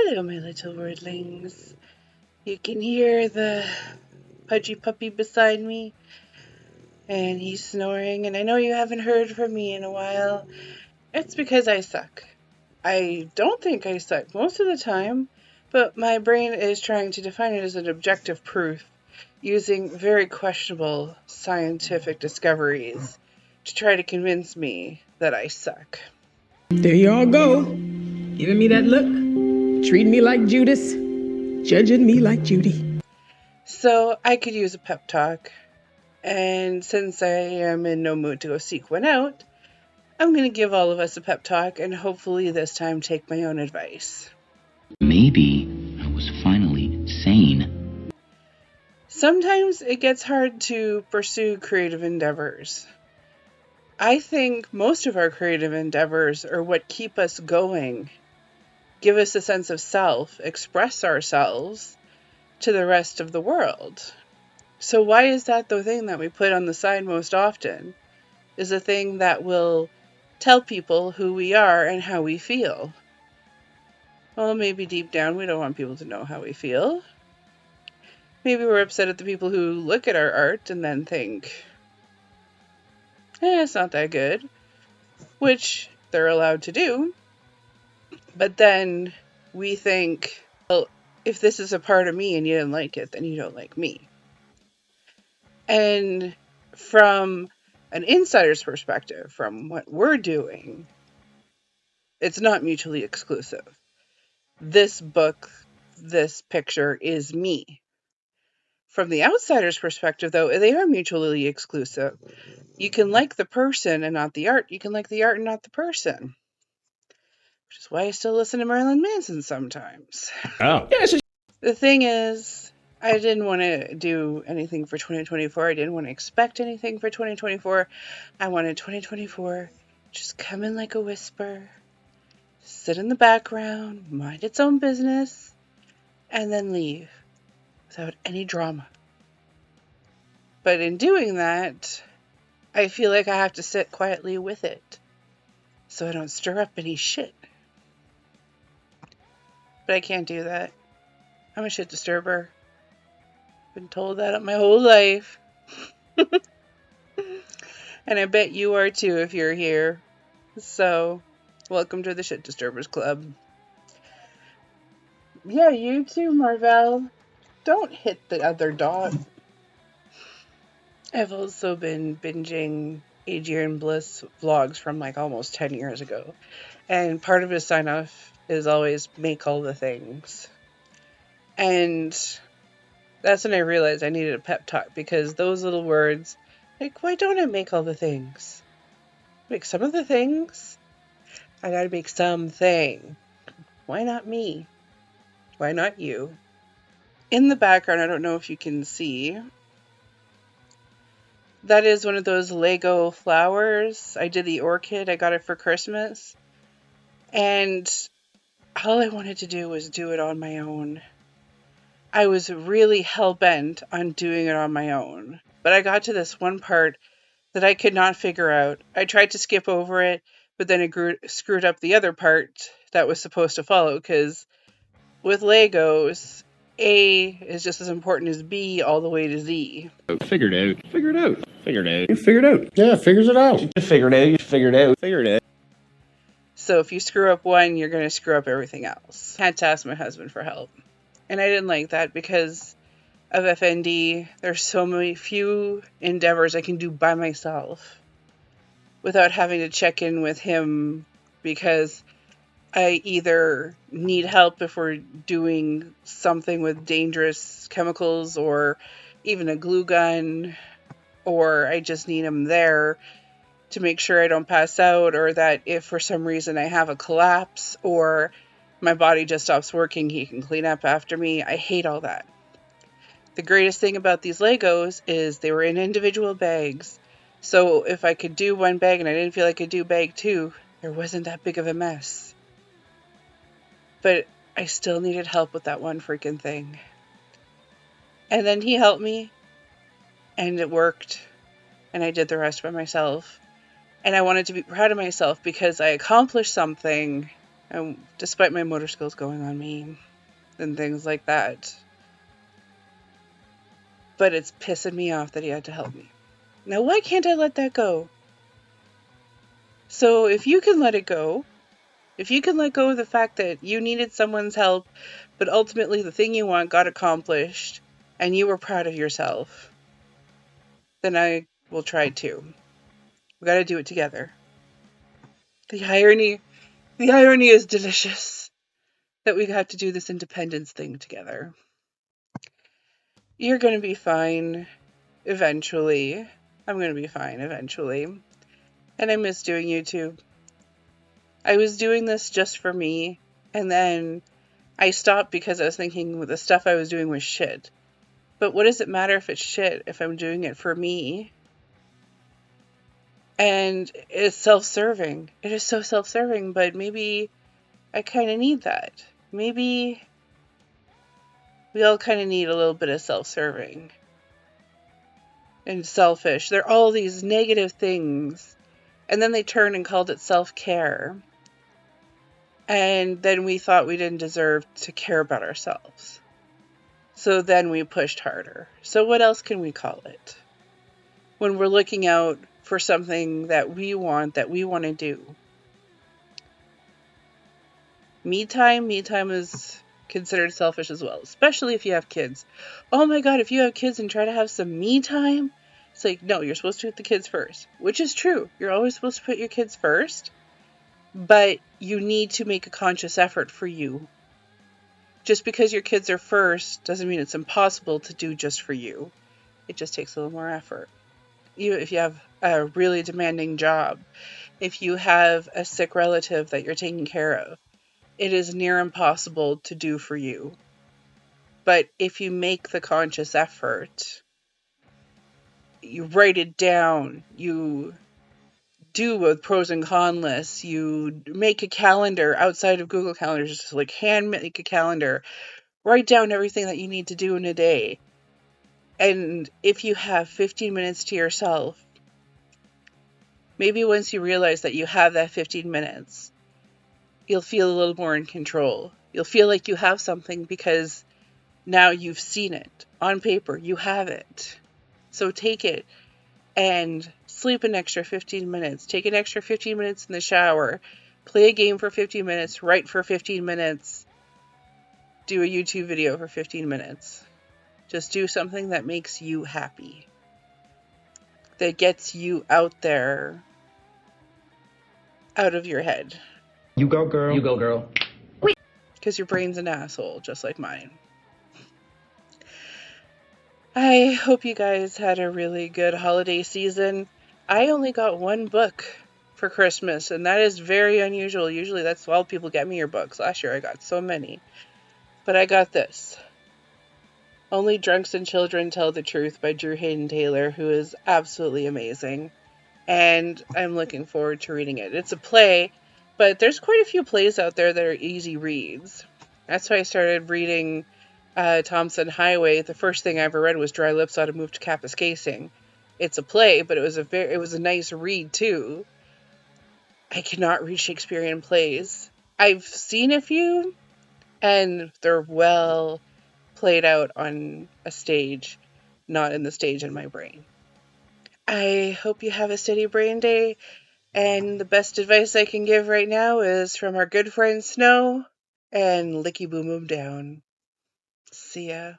Hello, my little wordlings. You can hear the pudgy puppy beside me, and he's snoring, and I know you haven't heard from me in a while. It's because I suck. I don't think I suck most of the time, but my brain is trying to define it as an objective proof using very questionable scientific discoveries to try to convince me that I suck. There y'all go, giving me that look, treating me like Judas, judging me like Judy. So I could use a pep talk, and since I am in no mood to go seek one out, I'm going to give all of us a pep talk and hopefully this time take my own advice. Maybe I was finally sane. Sometimes it gets hard to pursue creative endeavors. I think most of our creative endeavors are what keep us going, give us a sense of self, express ourselves to the rest of the world. So why is that the thing that we put on the side most often? Is a thing that will tell people who we are and how we feel. Well, maybe deep down we don't want people to know how we feel. Maybe we're upset at the people who look at our art and then think, it's not that good, which they're allowed to do. But then we think, well, if this is a part of me and you didn't like it, then you don't like me. And from an insider's perspective, from what we're doing, it's not mutually exclusive. This book, this picture is me. From the outsider's perspective, though, they are mutually exclusive. You can like the person and not the art. You can like the art and not the person. Which is why I still listen to Marilyn Manson sometimes. Oh. Yeah, The thing is, I didn't want to do anything for 2024. I didn't want to expect anything for 2024. I wanted 2024 just come in like a whisper, sit in the background, mind its own business, and then leave without any drama. But in doing that, I feel like I have to sit quietly with it so I don't stir up any shit. But I can't do that. I'm a shit disturber. Been told that my whole life. And I bet you are too if you're here. So, welcome to the Shit Disturbers Club. Yeah, you too, Marvell. Don't hit the other dog. I've also been binging Adrian Bliss vlogs from like almost 10 years ago. And part of his sign off is always make all the things. And that's when I realized I needed a pep talk because those little words, like, why don't I make all the things? Make some of the things. I gotta make something. Why not me? Why not you? In the background, I don't know if you can see, that is one of those Lego flowers. I did the orchid. I got it for Christmas. And all I wanted to do was do it on my own. I was really hell-bent on doing it on my own. But I got to this one part that I could not figure out. I tried to skip over it, but then it screwed up the other part that was supposed to follow, because with Legos, A is just as important as B all the way to Z. Figured out. You figured out. Yeah, figures it out. You figured out. So if you screw up one, you're going to screw up everything else. I had to ask my husband for help. And I didn't like that because of FND. There's so many few endeavors I can do by myself without having to check in with him, because I either need help if we're doing something with dangerous chemicals or even a glue gun, or I just need him there to make sure I don't pass out, or that if for some reason I have a collapse or my body just stops working, he can clean up after me. I hate all that. The greatest thing about these Legos is they were in individual bags. So if I could do one bag and I didn't feel I could do bag 2, there wasn't that big of a mess. But I still needed help with that one freaking thing. And then he helped me, and it worked, and I did the rest by myself. And I wanted to be proud of myself because I accomplished something despite my motor skills going on me and things like that. But it's pissing me off that he had to help me. Now, why can't I let that go? So if you can let it go, if you can let go of the fact that you needed someone's help, but ultimately the thing you want got accomplished and you were proud of yourself, then I will try too. We gotta do it together. The irony is delicious that we got to do this independence thing together. You're gonna be fine eventually. I'm gonna be fine eventually. And I miss doing YouTube. I was doing this just for me, and then I stopped because I was thinking the stuff I was doing was shit. But what does it matter if it's shit if I'm doing it for me? And it's self-serving. It is so self-serving, but maybe I kind of need that. Maybe we all kind of need a little bit of self-serving and selfish. They're all these negative things. And then they turned and called it self-care. And then we thought we didn't deserve to care about ourselves. So then we pushed harder. So what else can we call it? When we're looking out for something that we want to do. Me time is considered selfish as well, especially if you have kids. Oh my God, if you have kids and try to have some me time, it's like, no, you're supposed to put the kids first, which is true. You're always supposed to put your kids first, but you need to make a conscious effort for you. Just because your kids are first doesn't mean it's impossible to do just for you. It just takes a little more effort. If you have a really demanding job, if you have a sick relative that you're taking care of, it is near impossible to do for you. But if you make the conscious effort, you write it down, you do a pros and con list, you make a calendar outside of Google Calendars, just like hand make a calendar, write down everything that you need to do in a day. And if you have 15 minutes to yourself, maybe once you realize that you have that 15 minutes, you'll feel a little more in control. You'll feel like you have something because now you've seen it on paper. You have it. So take it and sleep an extra 15 minutes. Take an extra 15 minutes in the shower. Play a game for 15 minutes. Write for 15 minutes. Do a YouTube video for 15 minutes. Just do something that makes you happy. That gets you out there, out of your head. You go, girl. You go, girl. Because your brain's an asshole, just like mine. I hope you guys had a really good holiday season. I only got one book for Christmas, and that is very unusual. Usually that's all people get me your books. Last year I got so many. But I got this. Only Drunks and Children Tell the Truth by Drew Hayden Taylor, who is absolutely amazing. And I'm looking forward to reading it. It's a play, but there's quite a few plays out there that are easy reads. That's why I started reading Thompson Highway. The first thing I ever read was Dry Lips Ought to Move to Kapuskasing. It's a play, but it was a nice read too. I cannot read Shakespearean plays. I've seen a few, and they're well played out on a stage, not in the stage in my brain. I hope you have a steady brain day, and the best advice I can give right now is from our good friend Snow, and licky boom boom down. See ya.